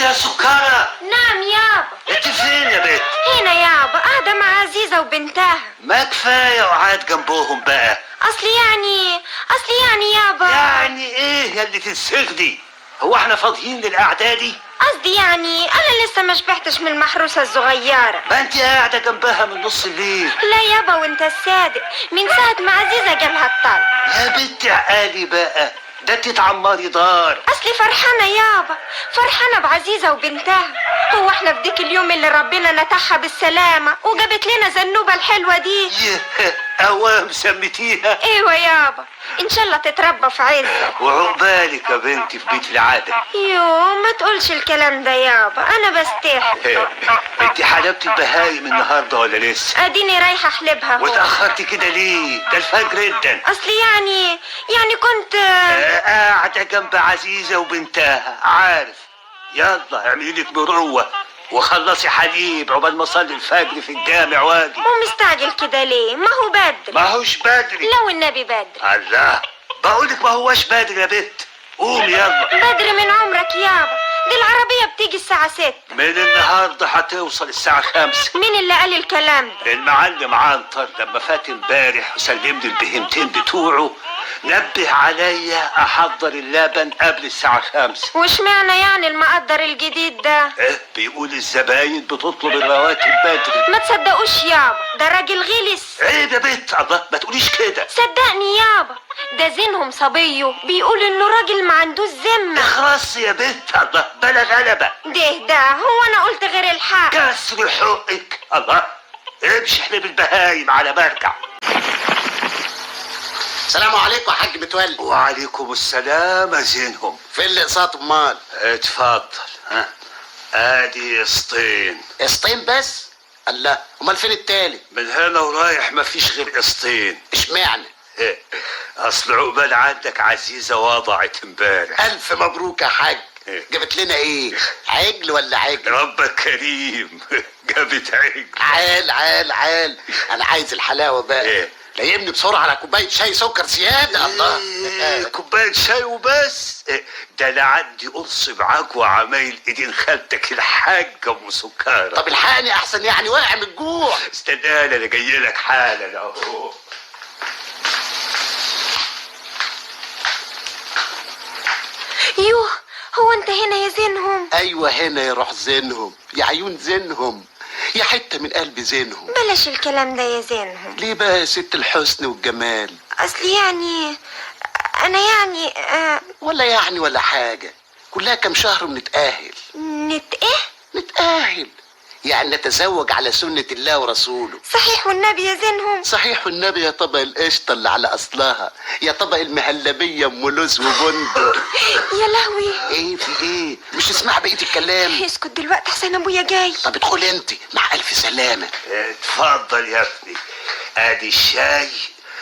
يا سكرة. نعم يابا. انت فين يا بنت؟ هنا يابا، قاعدة مع عزيزة وبنتها. ما كفاية وقعد جنبهم بقى. اصلي يعني يابا. يعني ايه يا اللي تنسخدي؟ هو احنا فاضيين للقعدة دي؟ قصدي يعني انا لسه ما شبعتش من المحروسة الصغيرة. ما انت قاعدة جنبها من نص الليل. لا يابا وانت الصادق، من ساعة ما عزيزة جالها الطلب. يا بنت عقالي بقى، ده انت تعمري دار. اصلي فرحانة يابا، فرحانة بعزيزة وبنتها. هو احنا في ديك اليوم اللي ربنا نتحها بالسلامة وجابت لنا زنوبة الحلوة دي. اوام سميتيها؟ ايوه يابا، ان شاء الله تتربى في عزة. وعقبالك يا بنتي في بيت العادة. يو ما تقولش الكلام ده يابا، انا بستحي. انت حلبتي البهايم النهارده ولا لسه؟ اديني رايحة احلبها. واتأخرتي كده ليه؟ ده الفجر جدا. اصلي يعني كنت قاعدة جنب عزيزة وبنتها، عارف. يلا اعملي لك مروة وخلصي حليب عقبال ما اصلي الفجر في الجامع واجي. ومستعجل كده ليه؟ ما هو بدري. ما هوش بدري. لو النبي بدري. الله، بقولك ما هوش بدري يا بنت. قومي يلا. بدري من عمرك يابا، دي العربية بتيجي الساعة 6. من النهاردة هتوصل الساعة 5. مين اللي قال الكلام ده؟ المعلم عنتر لما فات امبارح وسلمني البهيمتين بتوعه نبه عليا احضر اللبن قبل الساعة 5. واشمعنى يعني المقدر الجديد ده؟ بيقول الزباين بتطلب الرواتب بدري. ما تصدقوش يابا، ده راجل غلس. عيب يا بنت، الله ما تقوليش كده. صدقني يابا، ده زينهم صبيه بيقول انه راجل ما عندوش ذمة. اخرس يا بنت، الله بلا غلبة. ده هو انا قلت غير الحق؟ كسر حقك. الله، امشي احلب البهايم على برجع. السلام عليكم يا حاج متولي. وعليكم السلام يا زينهم. فين الاقساط امال؟ اتفضل. ها، ادي قسطين. قسطين بس؟ الله، امال فين التالت؟ من هنا ورايح مفيش غير قسطين. اشمعنى؟ اصل عقبال عندك عزيزة وضعت امبارح. الف مبروك يا حاج. جابت لنا ايه؟ عجل ولا عجل؟ ربك كريم. جابت عجل. عال انا عايز الحلاوه بقى. لايمني بسرعه على كوبايه شاي سكر زياده. الله، كوبايه شاي وبس؟ ده انا عندي قرص معاك وعمايل ايدين خالتك الحاجه ام سكره. طب الحقني احسن، يعني واقع من الجوع. استناني انا جاي لك حالا اهو. يوه، هو انت هنا يا زينهم؟ ايوه هنا يا روح زينهم، يا عيون زينهم، يا حته من قلب زينهم. بلاش الكلام ده يا زينهم. ليه بقى يا ست الحسن والجمال؟ اصلي انا ولا يعني ولا حاجه، كلها كام شهر ونتأهل. نتأهل يعني نتزوج على سنة الله ورسوله. صحيح والنبي يا زينهم. صحيح والنبي، يا طبق القشطة اللي على أصلها، يا طبق المهلبية أم لوز وبندق. يا لهوي. إيه في إيه؟ مش تسمع بقية الكلام؟ اسكت دلوقتي أحسن أبويا جاي. طب ادخلي أنت مع ألف سلامة. اتفضل يا ابني، ادي الشاي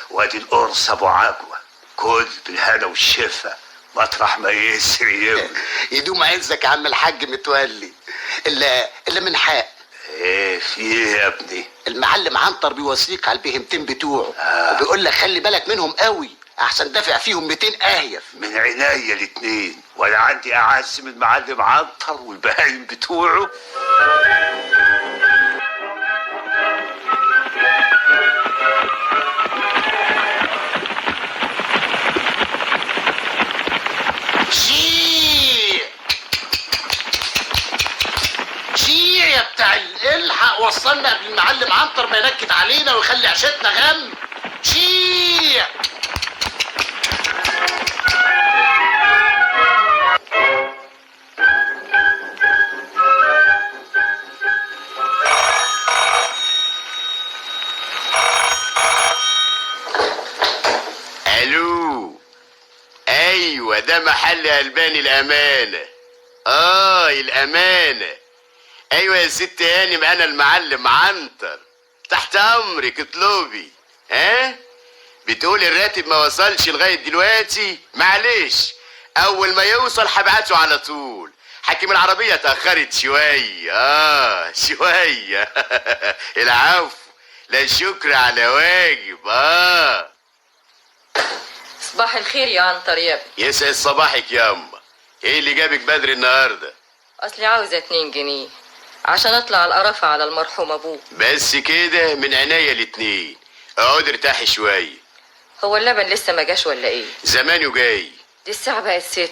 وادي القرص ابو عجوة، كل بالهنا والشفا مطرح ما يسري يوم. يدوم عزك يا عم الحاج متولي. اللي من حق. ايه في ايه يا ابني؟ المعلم عنتر بيوصيك على البهيمتين بتوعه. وبيقول لك خلي بالك منهم قوي احسن دافع فيهم 200 اهيف. من عينيا الاتنين، ولا عندي اعز من معلم عنتر والبهايم بتوعه. شيع يا بتاع الحق، وصلنا قبل المعلم عنتر ما ينكد علينا ويخلي عشتنا غم. شيع. الو، ايوه ده محل الباني الامانه. الامانه. ايوه يا ست هانم، انا المعلم عنتر، تحت امرك اطلبي. بتقول الراتب ما وصلش لغايه دلوقتي؟ معلش، اول ما يوصل هبعته على طول. حكيم العربيه اتاخرت شويه. شويه. العفو، لا شكر على واجب. صباح الخير يا عنتر يا ابني. يسعد صباحك يا اما. ايه اللي جابك بدري النهارده؟ اصلي عاوزة 2 جنيه عشان اطلع القرفة على المرحوم ابوه. بس كده من عينيا الاتنين. اقعد ارتاحي شويه. هو اللبن لسه ما جاش ولا ايه؟ زمانه جاي. دي الساعة بقت 6،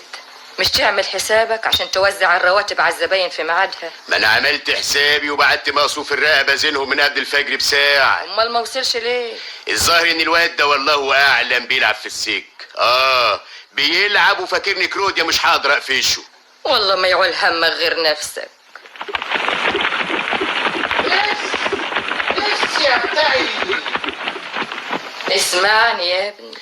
مش تعمل حسابك عشان توزع الرواتب على الزباين في ميعادها؟ ما انا عملت حسابي وبعت مقصوف الرقبه زينهم من قبل الفجر بساعه. امال ما وصلش ليه؟ الظاهر ان الواد ده والله اعلم بيلعب في السك. بيلعب وفاكرني كروديا مش هقدر اقفشه. والله ما يعول همك غير نفسك. بس يا بتاعي. اسمعني يا ابني،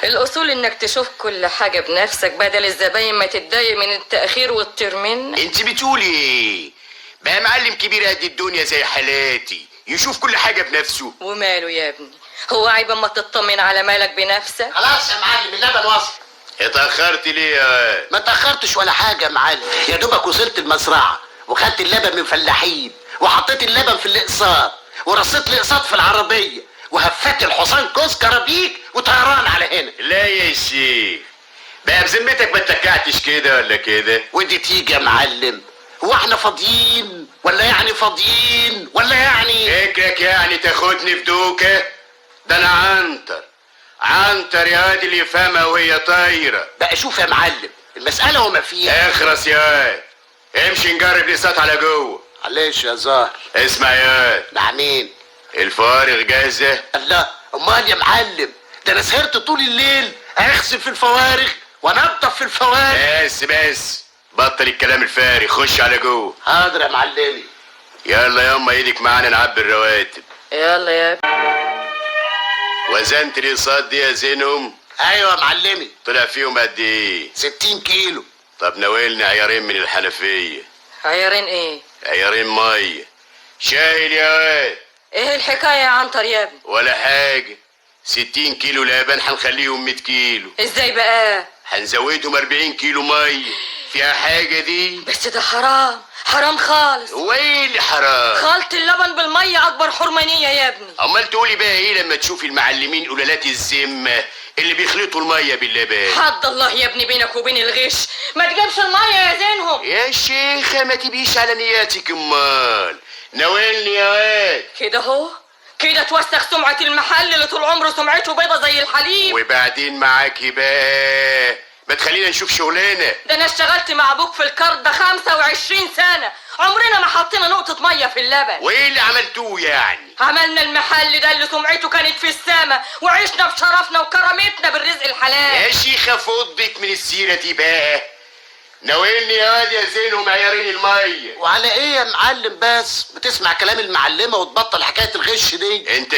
الاصول انك تشوف كل حاجة بنفسك بدل الزباين ما تتضايق من التأخير وتطير منك. انت بتقولي ايه؟ بقى معلم كبير قد الدنيا زي حالاتي يشوف كل حاجه بنفسه؟ وماله يا ابني؟ هو عيب اما تطمن على مالك بنفسك؟ خلاص يا معلم اللبن وصل. اتاخرت ليه يا واد؟ ما تاخرتش ولا حاجه يا معلم، يا دوبك وصلت المزرعه وخدت اللبن من فلاحين وحطيت اللبن في الاقساط ورصيت الاقساط في العربيه وهفت الحصان كسكره بيك وطيران على هنا. لا يا شيخ، بقى بذمتك ما اتكعتش كده ولا كده؟ ودي تيجي يا معلم، هو احنا فاضيين ولا يعني فاضيين ولا يعني؟ فكرك يعني تاخدني في دوكه؟ ده انا عنتر يا واد اللي يفهمها وهي طايره. بقى شوف يا معلم، المساله وما فيها. اخرس يا واد، امشي نجرب الاقساط على جوه. معلش يا زهر. اسمع يا واد، مع مين؟ الفوارغ جاهزه؟ الله، امال يا معلم ده انا سهرت طول الليل اغسل في الفوارغ وانضف في الفوارغ. بس بطل الكلام الفارغ، خش على جوه. حاضر يا معلمي. يلا ياما ايدك معانا نعبي الرواتب. يلا يا ابني. وزنت الاقساط دي يا زينهم؟ ايوه يا معلمي. طلع فيهم قد ايه؟ 60 كيلو. طب ناولني عيارين من الحنفيه. عيارين ايه؟ عيارين ميه. شايل يا واد؟ ايه الحكاية يا عنتر يا ابني؟ ولا حاجه. 60 كيلو لبن هنخليهم 100 كيلو. ازاي بقى؟ هنزودهم 40 كيلو ميه. فيها حاجه دي؟ بس ده حرام، حرام خالص. هو ايه اللي حرام؟ خلط اللبن بالمية اكبر حرمانية يا ابني. امال تقولي بقى ايه لما تشوفي المعلمين قلالات الذمه اللي بيخلطوا الميه باللبن؟ حد الله يا ابني بينك وبين الغش، ما تجيبش المية يا زينهم. يا شيخه ما تبيش على نياتك امال. ناولني يا واد. كده اهو، كده توسخ سمعة المحل اللي طول عمره سمعته بيضة زي الحليب. وبعدين معاكي بقى، ما تخلينا نشوف شغلنا. ده انا اشتغلت مع ابوك في الكرد ده 25 سنة، عمرنا ما حطينا نقطة مية في اللبن. وايه اللي عملتوه يعني؟ عملنا المحل ده اللي سمعته كانت في السما، وعشنا بشرفنا وكرامتنا بالرزق الحلال. يا شيخه فضك من السيره دي بقى. ناولني يا واد يا زينهم عيارين الميه. وعلى ايه يا معلم؟ بس بتسمع كلام المعلمه وتبطل حكايه الغش دي. انت